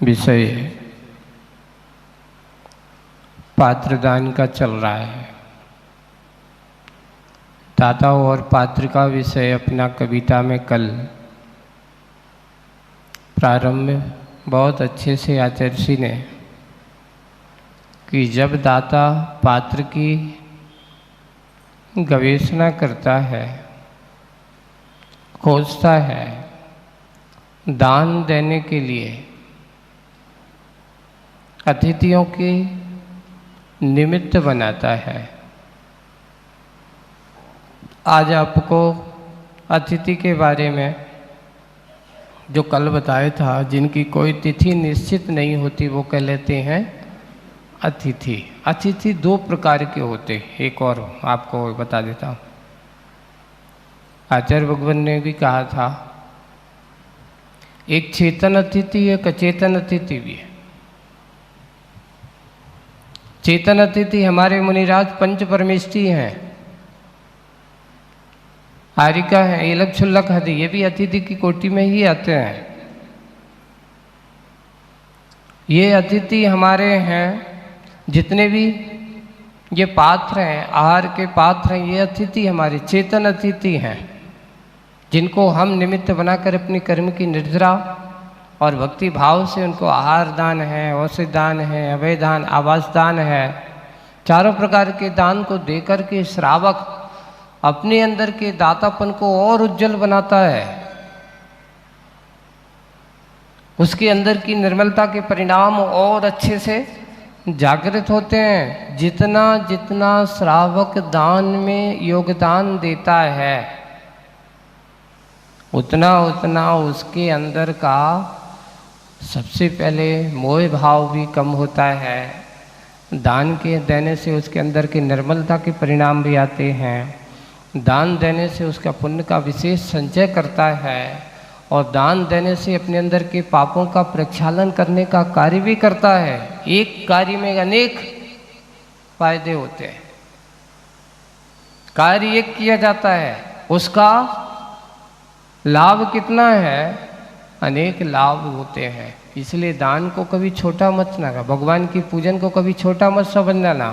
विषय पात्रदान का चल रहा है। दाता और पात्र का विषय अपना कविता में कल प्रारंभ में बहुत अच्छे से आचार्य ने कि जब दाता पात्र की गवेषणा करता है, खोजता है, दान देने के लिए अतिथियों के निमित्त बनाता है। आज आपको अतिथि के बारे में जो कल बताया था, जिनकी कोई तिथि निश्चित नहीं होती वो कहलाते हैं अतिथि। अतिथि दो प्रकार के होते हैं, एक और आपको बता देता हूँ। आचार्य भगवान ने भी कहा था एक चेतन अतिथि, एक अचेतन अतिथि भी है। चेतन अतिथि हमारे मुनिराज पंच परमेष्ठी हैं, आरिका है, इलक छुल्लक हदि, ये भी अतिथि की कोटि में ही आते हैं। ये अतिथि हमारे हैं, जितने भी ये पात्र हैं, आहार के पात्र हैं, ये अतिथि हमारे चेतन अतिथि हैं, जिनको हम निमित्त बनाकर अपनी कर्म की निर्जरा और भक्ति भाव से उनको आहार दान है, औषध दान है, अभय दान, आवास दान है, चारों प्रकार के दान को देकर के श्रावक अपने अंदर के दातापन को और उज्जवल बनाता है। उसके अंदर की निर्मलता के परिणाम और अच्छे से जागृत होते हैं। जितना जितना श्रावक दान में योगदान देता है, उतना उतना उसके अंदर का सबसे पहले मोह भाव भी कम होता है। दान के देने से उसके अंदर की निर्मलता के परिणाम भी आते हैं। दान देने से उसका पुण्य का विशेष संचय करता है, और दान देने से अपने अंदर के पापों का प्रक्षालन करने का कार्य भी करता है। एक कार्य में अनेक फायदे होते हैं। कार्य एक किया जाता है, उसका लाभ कितना है, अनेक लाभ होते हैं। इसलिए दान को कभी छोटा मत ना, भगवान की पूजन को कभी छोटा मत समझना ना।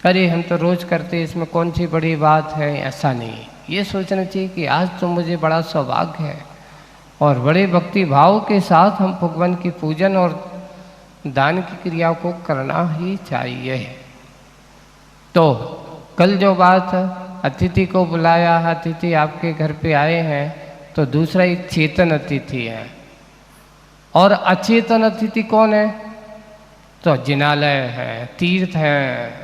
अरे हम तो रोज करते, इसमें कौन सी बड़ी बात है, ऐसा नहीं। ये सोचना चाहिए कि आज तो मुझे बड़ा सौभाग्य है, और बड़े भक्ति भाव के साथ हम भगवान की पूजन और दान की क्रिया को करना ही चाहिए। तो कल जो बात अतिथि को बुलाया, अतिथि आपके घर पे आए हैं, तो दूसरा एक चेतन अतिथि है। और अचेतन अतिथि कौन है? तो जिनालय है, तीर्थ है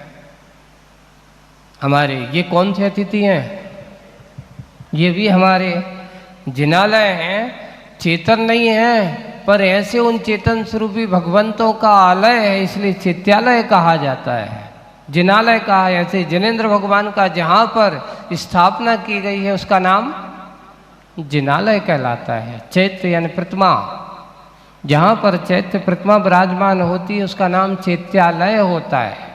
हमारे। ये कौन से अतिथि हैं? ये भी हमारे जिनालय हैं, चेतन नहीं है, पर ऐसे उन चेतन स्वरूपी भगवंतों का आलय है, इसलिए चित्यालय कहा जाता है, जिनालय कहा है। ऐसे जिनेन्द्र भगवान का जहाँ पर स्थापना की गई है, उसका नाम जिनालय कहलाता है। चैत्य यानी प्रतिमा, जहाँ पर चैत्य प्रतिमा विराजमान होती है, उसका नाम चैत्यालय होता है।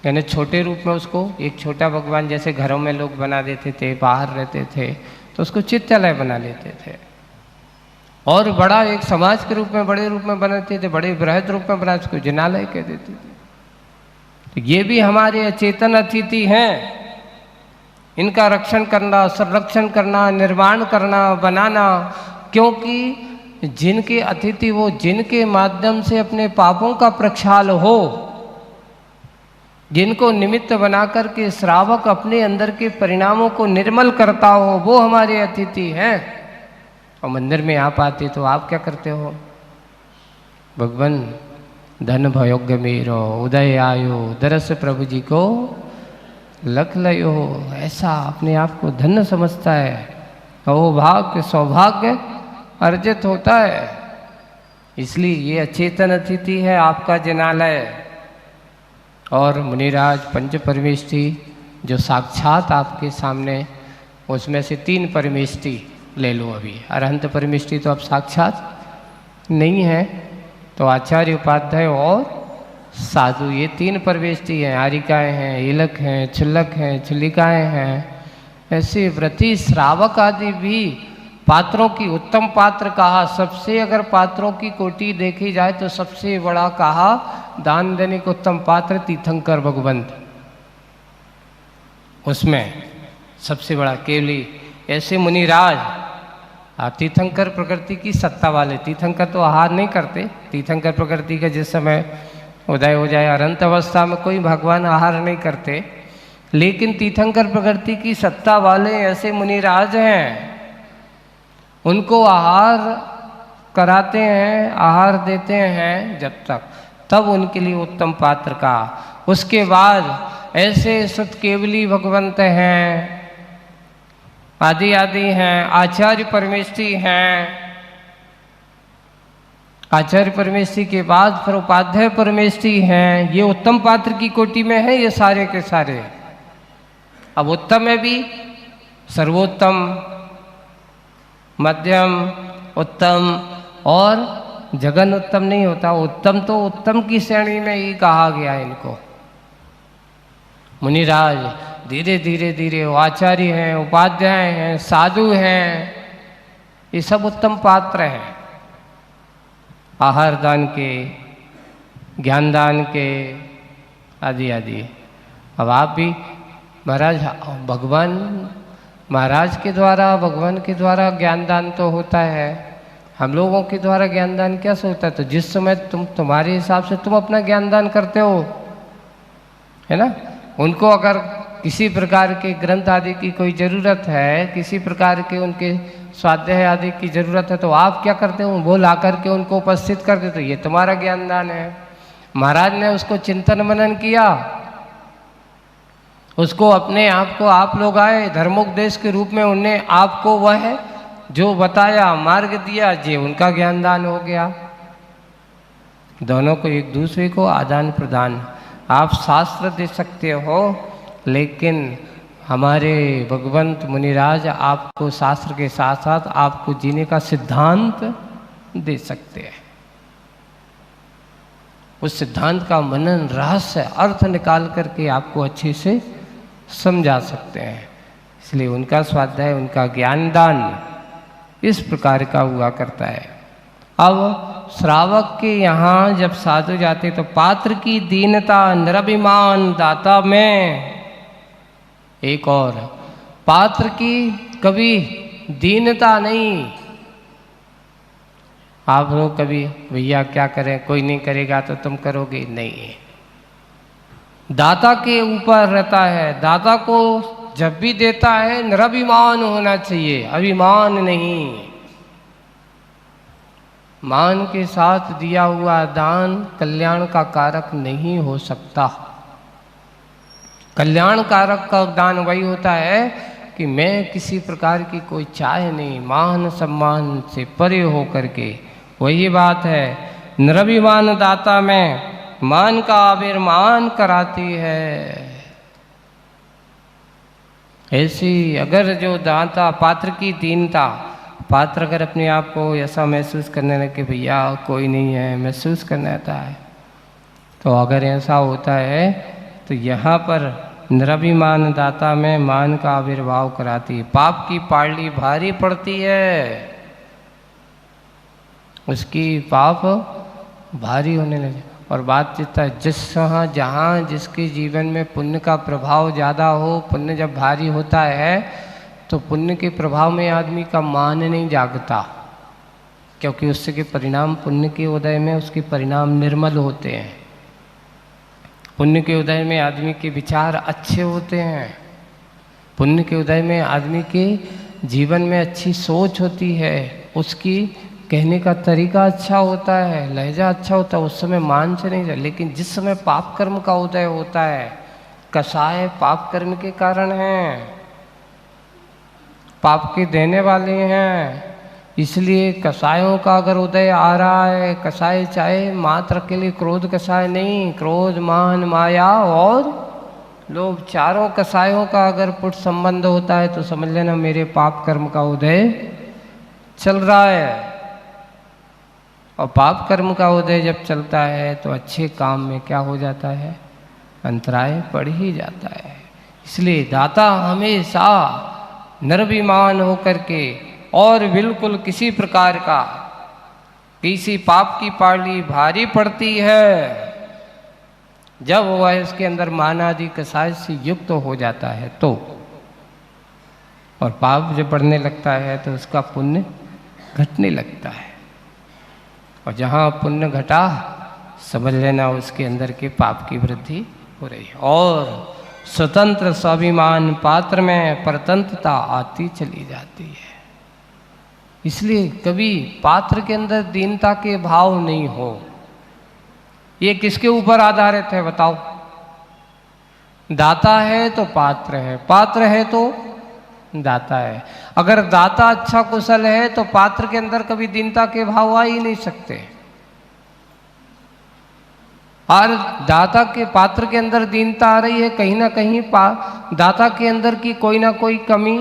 यानी छोटे रूप में उसको एक छोटा भगवान, जैसे घरों में लोग बना देते थे, बाहर रहते थे, तो उसको चित्यालय बना लेते थे। और बड़ा एक समाज के रूप में, बड़े रूप में बनाते थे, बड़े बृहद रूप में बना, उसको जिनालय कह देते थे। तो ये भी हमारे अचेतन अतिथि हैं। इनका रक्षण करना, संरक्षण करना, निर्माण करना, बनाना, क्योंकि जिनके अतिथि वो जिनके माध्यम से अपने पापों का प्रक्षाल हो, जिनको निमित्त बनाकर के श्रावक अपने अंदर के परिणामों को निर्मल करता हो, वो हमारे अतिथि हैं। और मंदिर में आप आते तो आप क्या करते हो? भगवान धन भयोग्य मेरो, उदय आयो, दरस प्रभु जी को लख लयो। ऐसा अपने आप को धन्य समझता है, वो भाग्य सौभाग्य अर्जित होता है। इसलिए ये अचेतन अतिथि है आपका जिनालय। और मुनिराज पंच परमेष्ठी जो साक्षात आपके सामने, उसमें से 3 परमेष्ठी ले लो। अभी अरहंत परमेष्ठी तो अब साक्षात नहीं है, तो आचार्य, उपाध्याय और साधु, ये 3 परमेष्ठी हैं। आरिकाएँ हैं, इलक हैं, छुल्लक हैं, छुल्लिकाएँ हैं। ऐसे व्रती श्रावक आदि भी पात्रों की उत्तम पात्र कहा, सबसे अगर पात्रों की कोटि देखी जाए तो सबसे बड़ा कहा दान देने को उत्तम पात्र तीर्थंकर भगवंत, उसमें सबसे बड़ा केवली ऐसे मुनिराज। तीर्थंकर प्रकृति की सत्ता वाले, तीर्थंकर तो आहार नहीं करते, तीर्थंकर प्रकृति का जिस समय उदय हो जाए अनंत अवस्था में कोई भगवान आहार नहीं करते, लेकिन तीर्थंकर प्रकृति की सत्ता वाले ऐसे मुनिराज हैं, उनको आहार कराते हैं, आहार देते हैं जब तक, तब उनके लिए उत्तम पात्र का। उसके बाद ऐसे सुत केवली भगवंत हैं, आदि आदि हैं, आचार्य परमेष्ठी हैं, आचार्य परमेष्ठी के बाद फिर उपाध्याय परमेष्ठी हैं। ये उत्तम पात्र की कोटि में है ये सारे के सारे। अब उत्तम में भी सर्वोत्तम, मध्यम, उत्तम और जगन उत्तम नहीं होता। उत्तम तो उत्तम की श्रेणी में ही कहा गया है इनको। मुनिराज धीरे धीरे धीरे आचार्य हैं, उपाध्याय हैं, साधु हैं, ये सब उत्तम पात्र हैं, आहार दान के, ज्ञान दान के, आदि आदि। अब आप भी महाराज, भगवान महाराज के द्वारा, भगवान के द्वारा ज्ञान दान तो होता है, हम लोगों के द्वारा ज्ञान दान कैसे होता है? तो जिस समय तुम्हारे हिसाब से तुम अपना ज्ञान दान करते हो, है ना। उनको अगर किसी प्रकार के ग्रंथ आदि की कोई ज़रूरत है, किसी प्रकार के उनके स्वाध्याय आदि की ज़रूरत है, तो आप क्या करते हो? वो ला करके उनको उपस्थित कर देते, ये तुम्हारा ज्ञान दान है। महाराज ने उसको चिंतन मनन किया, उसको अपने आप को, आप लोग आए धर्मोपदेश के रूप में, उनने आपको वह जो बताया, मार्ग दिया, ये उनका ज्ञान दान हो गया। दोनों को एक दूसरे को आदान प्रदान। आप शास्त्र दे सकते हो, लेकिन हमारे भगवंत मुनिराज आपको शास्त्र के साथ साथ आपको जीने का सिद्धांत दे सकते हैं। उस सिद्धांत का मनन, रहस्य, अर्थ निकाल करके आपको अच्छे से समझा सकते हैं। इसलिए उनका स्वाध्याय, उनका ज्ञान दान इस प्रकार का हुआ करता है। अब श्रावक के यहाँ जब साधु जाते तो पात्र की दीनता, निरभिमान दाता में, एक और पात्र की कभी दीनता नहीं। आप लोग कभी भैया क्या करें, कोई नहीं करेगा तो तुम करोगे, नहीं। दाता के ऊपर रहता है, दाता को जब भी देता है निरभिमान होना चाहिए, अभिमान नहीं। मान के साथ दिया हुआ दान कल्याण का कारक नहीं हो सकता। कल्याण कारक का दान वही होता है कि मैं किसी प्रकार की कोई चाह नहीं, मान सम्मान से परे हो करके, वही बात है। निरभिमान दाता में मान का आविर्मान कराती है। ऐसी अगर जो दाता, पात्र की दीनता, पात्र अगर अपने आप को ऐसा महसूस करने लगे भैया कोई नहीं है, महसूस करने आता है, तो अगर ऐसा होता है तो यहाँ पर निरभिमान दाता में मान का आविर्भाव कराती है। पाप की पारली भारी पड़ती है, उसकी पाप भारी होने लगे। और बात चित्ता जिस जहाँ जिसके जीवन में पुण्य का प्रभाव ज़्यादा हो, पुण्य जब भारी होता है तो पुण्य के प्रभाव में आदमी का मान नहीं जागता, क्योंकि उससे के परिणाम, पुण्य के उदय में उसके परिणाम निर्मल होते हैं। पुण्य के उदय में आदमी के विचार अच्छे होते हैं, पुण्य के उदय में आदमी के जीवन में अच्छी सोच होती है, उसकी कहने का तरीका अच्छा होता है, लहजा अच्छा होता है, उस समय मान से नहीं जाए। लेकिन जिस समय पाप कर्म का उदय होता है, कसाय पाप कर्म के कारण हैं, पाप के देने वाले हैं, इसलिए कसायों का अगर उदय आ रहा है, कसाय चाहे मात्र के लिए क्रोध कसाय नहीं, क्रोध, मान, माया और लोभ, चारों कसायों का अगर पुट संबंध होता है तो समझ लेना मेरे पाप कर्म का उदय चल रहा है। और पाप कर्म का उदय जब चलता है तो अच्छे काम में क्या हो जाता है, अंतराय पड़ ही जाता है। इसलिए दाता हमेशा निर्भिमान होकर के और बिल्कुल किसी प्रकार का किसी पाप की पाली भारी पड़ती है, जब वह इसके अंदर मान आदि कसाय से युक्त हो जाता है तो, और पाप जब बढ़ने लगता है तो उसका पुण्य घटने लगता है, और जहाँ पुण्य घटा समझ लेना उसके अंदर के पाप की वृद्धि हो रही है, और स्वतंत्र स्वाभिमान पात्र में परतंत्रता आती चली जाती है। इसलिए कभी पात्र के अंदर दीनता के भाव नहीं हो। ये किसके ऊपर आधारित है बताओ? दाता है तो पात्र है, पात्र है तो दाता है। अगर दाता अच्छा कुशल है तो पात्र के अंदर कभी दीनता के भाव आ ही नहीं सकते, और दाता के पात्र के अंदर दीनता आ रही है, कहीं ना कहीं दाता के अंदर की कोई ना कोई कमी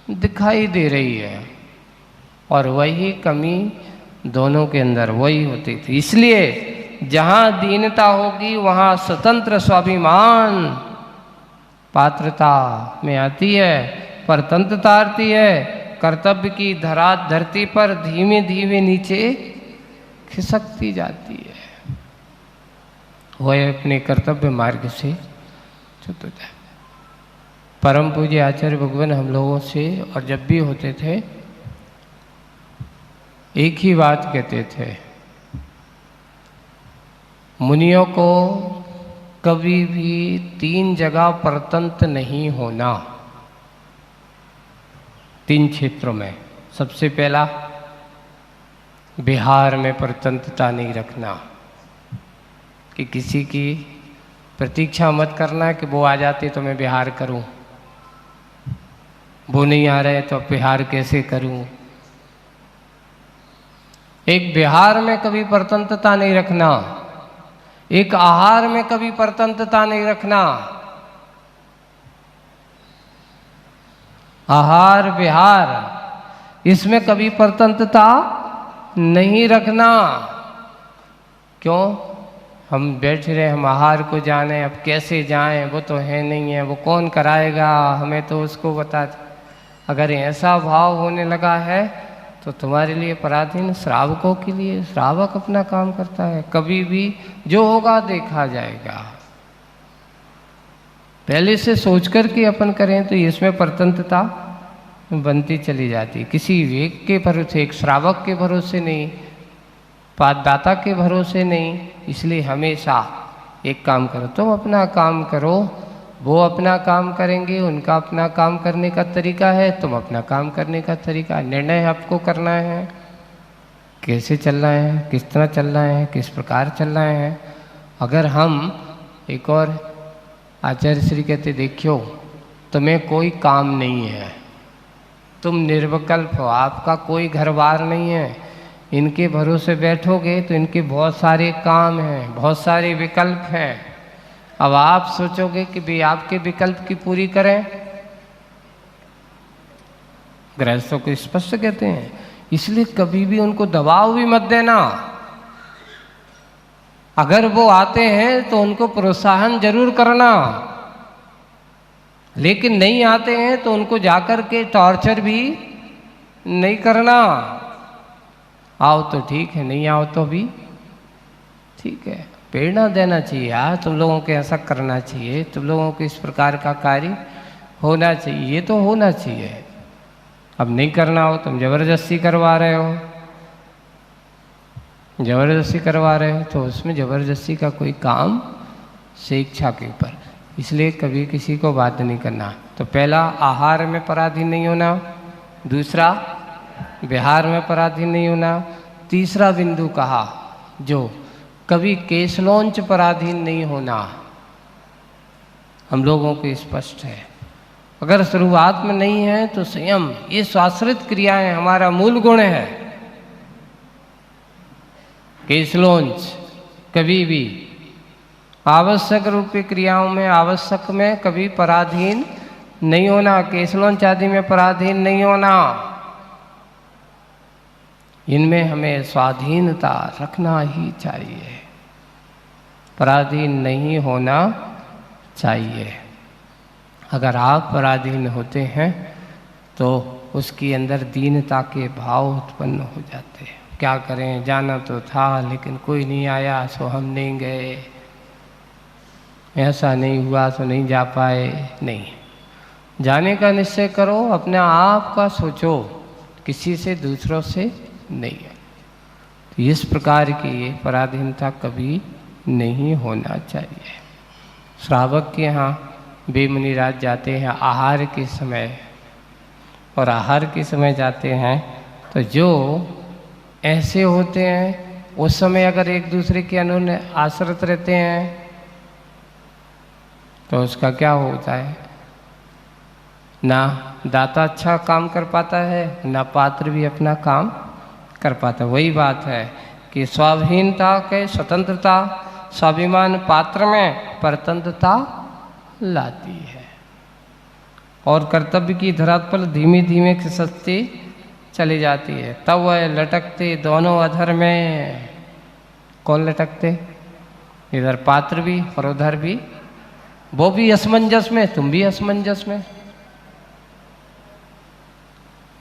दिखाई दे रही है, और वही कमी दोनों के अंदर वही होती थी। इसलिए जहाँ दीनता होगी वहाँ स्वतंत्र स्वाभिमान पात्रता में आती है, परतंत्रता आती है, कर्तव्य की धरती पर धीमे धीमे नीचे खिसकती जाती है, वह अपने कर्तव्य मार्ग से च्युत हो जाए। परम पूज्य आचार्य भगवान हम लोगों से, और जब भी होते थे, एक ही बात कहते थे, मुनियों को कभी भी 3 जगह परतंत्र नहीं होना। 3 क्षेत्रों में। सबसे पहला, बिहार में परतंत्रता नहीं रखना, कि किसी की प्रतीक्षा मत करना कि वो आ जाती तो मैं बिहार करूं, वो नहीं आ रहे तो बिहार कैसे करूं। एक बिहार में कभी परतंत्रता नहीं रखना, एक आहार में कभी परतंत्रता नहीं रखना। आहार विहार इसमें कभी परतंत्रता नहीं रखना। क्यों? हम बैठ रहे, हम आहार को जाने, अब कैसे जाएं, वो तो है नहीं है, वो कौन कराएगा, हमें तो उसको बता। अगर ऐसा भाव होने लगा है तो तुम्हारे लिए पराधीन श्रावकों के लिए, श्रावक अपना काम करता है, कभी भी जो होगा देखा जाएगा। पहले से सोच कर के अपन करें तो इसमें परतंत्रता बनती चली जाती। किसी वेग के भरोसे, एक श्रावक के भरोसे नहीं, पाठदाता के भरोसे नहीं। इसलिए हमेशा एक काम करो, तुम अपना काम करो, वो अपना काम करेंगे, उनका अपना काम करने का तरीका है, तुम अपना काम करने का तरीका। निर्णय आपको करना है, कैसे चलना है, किस तरह चलना है, किस प्रकार चलना है। अगर हम, एक और आचार्य श्री कहते, देखियो तुम्हें कोई काम नहीं है, तुम निर्विकल्प हो, आपका कोई घर बार नहीं है, इनके भरोसे बैठोगे तो इनके बहुत सारे काम हैं, बहुत सारे विकल्प हैं। अब आप सोचोगे कि भी आपके विकल्प की पूरी करें। गृहस्थों को स्पष्ट कहते हैं, इसलिए कभी भी उनको दबाव भी मत देना। अगर वो आते हैं तो उनको प्रोत्साहन जरूर करना, लेकिन नहीं आते हैं तो उनको जाकर के टॉर्चर भी नहीं करना। आओ तो ठीक है, नहीं आओ तो भी ठीक है। प्रेरणा देना चाहिए, यार तुम लोगों को ऐसा करना चाहिए, तुम लोगों को इस प्रकार का कार्य होना चाहिए, ये तो होना चाहिए। अब नहीं करना हो, तुम जबरदस्ती करवा रहे हो, जबरदस्ती करवा रहे हो तो उसमें जबरदस्ती का कोई काम शिक्षा के ऊपर। इसलिए कभी किसी को बाध्य नहीं करना। तो पहला, आहार में पराधीन नहीं होना। दूसरा, विहार में पराधीन नहीं होना। तीसरा बिंदु कहा, जो कभी केशलोंच पराधीन नहीं होना। हम लोगों को स्पष्ट है, अगर शुरुआत में नहीं है तो संयम, ये स्वाश्रित क्रियाएं हमारा मूल गुण है। केशलोंच कभी भी आवश्यक रूपी क्रियाओं में, आवश्यक में कभी पराधीन नहीं होना, केशलोंच आदि में पराधीन नहीं होना। इनमें हमें स्वाधीनता रखना ही चाहिए, पराधीन नहीं होना चाहिए। अगर आप पराधीन होते हैं तो उसके अंदर दीनता के भाव उत्पन्न हो जाते हैं। क्या करें, जाना तो था लेकिन कोई नहीं आया सो हम नहीं गए, ऐसा नहीं हुआ तो नहीं जा पाए। नहीं, जाने का निश्चय करो, अपने आप का सोचो, किसी से दूसरों से नहीं है। तो इस प्रकार की पराधीनता कभी नहीं होना चाहिए। श्रावक के यहाँ वे मुनिराज जाते हैं आहार के समय, और आहार के समय जाते हैं तो जो ऐसे होते हैं उस समय अगर एक दूसरे के अनुन्य आश्रित रहते हैं तो उसका क्या होता है, ना दाता अच्छा काम कर पाता है, ना पात्र भी अपना काम कर पाता। वही बात है कि स्वाधीनता के स्वतंत्रता स्वाभिमान पात्र में परतंत्रता लाती है, और कर्तव्य की धरातल धीमे धीमे खिसकती चली जाती है। तब वह लटकते दोनों अधर में। कौन लटकते, इधर पात्र भी और उधर भी, वो भी असमंजस में, तुम भी असमंजस में।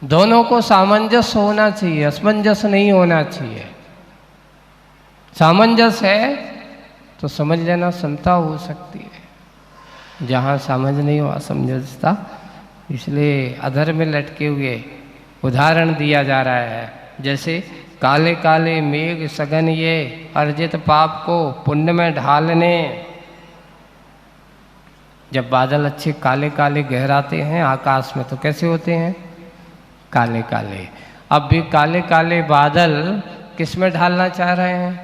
दोनों को सामंजस्य होना चाहिए, असमंजस नहीं होना चाहिए। सामंजस्य है तो समझ लेना समता हो सकती है, जहाँ समझ नहीं हो असमंजसता, इसलिए अधर में लटके हुए उदाहरण दिया जा रहा है। जैसे काले काले मेघ सघन ये अर्जित पाप को पुण्य में ढालने। जब बादल अच्छे काले काले गहराते हैं आकाश में तो कैसे होते हैं, काले काले। अब भी काले काले बादल किस में ढालना चाह रहे हैं,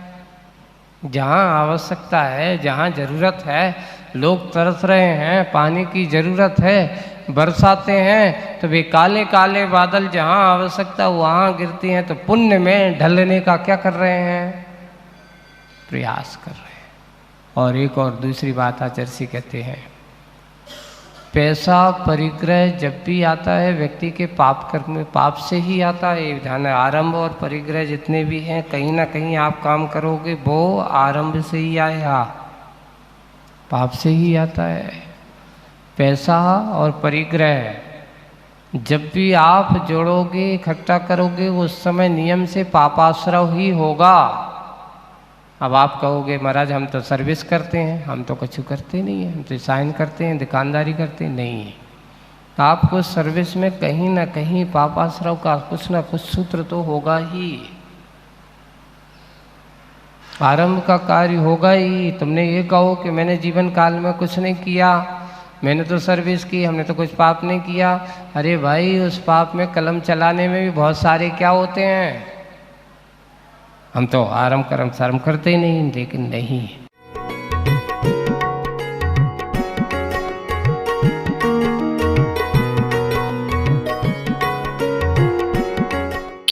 जहाँ आवश्यकता है, जहाँ ज़रूरत है, लोग तरस रहे हैं, पानी की ज़रूरत है, बरसाते हैं, तो वे काले काले बादल जहाँ आवश्यकता वहाँ गिरते हैं, तो पुण्य में ढलने का क्या कर रहे हैं, प्रयास कर रहे हैं। और एक और दूसरी बात आचार्य कहते हैं, पैसा परिग्रह जब भी आता है व्यक्ति के पाप कर्म में, पाप से ही आता है। ये विधान है, आरंभ और परिग्रह जितने भी हैं कहीं ना कहीं आप काम करोगे वो आरंभ से ही आया, पाप से ही आता है। पैसा और परिग्रह जब भी आप जोड़ोगे, इकट्ठा करोगे, उस समय नियम से पापाश्रव ही होगा। अब आप कहोगे महाराज हम तो सर्विस करते हैं, हम तो कुछ करते नहीं हैं, हम तो साइन करते हैं, दुकानदारी करते हैं। नहीं, आपको सर्विस में कहीं ना कहीं पापाश्रव का कुछ ना कुछ सूत्र तो होगा ही, आरंभ का कार्य होगा ही। तुमने ये कहो कि मैंने जीवन काल में कुछ नहीं किया, मैंने तो सर्विस की, हमने तो कुछ पाप नहीं किया। अरे भाई, उस पाप में कलम चलाने में भी बहुत सारे क्या होते हैं, हम तो आरंभ कर्म शर्म करते ही नहीं, लेकिन नहीं,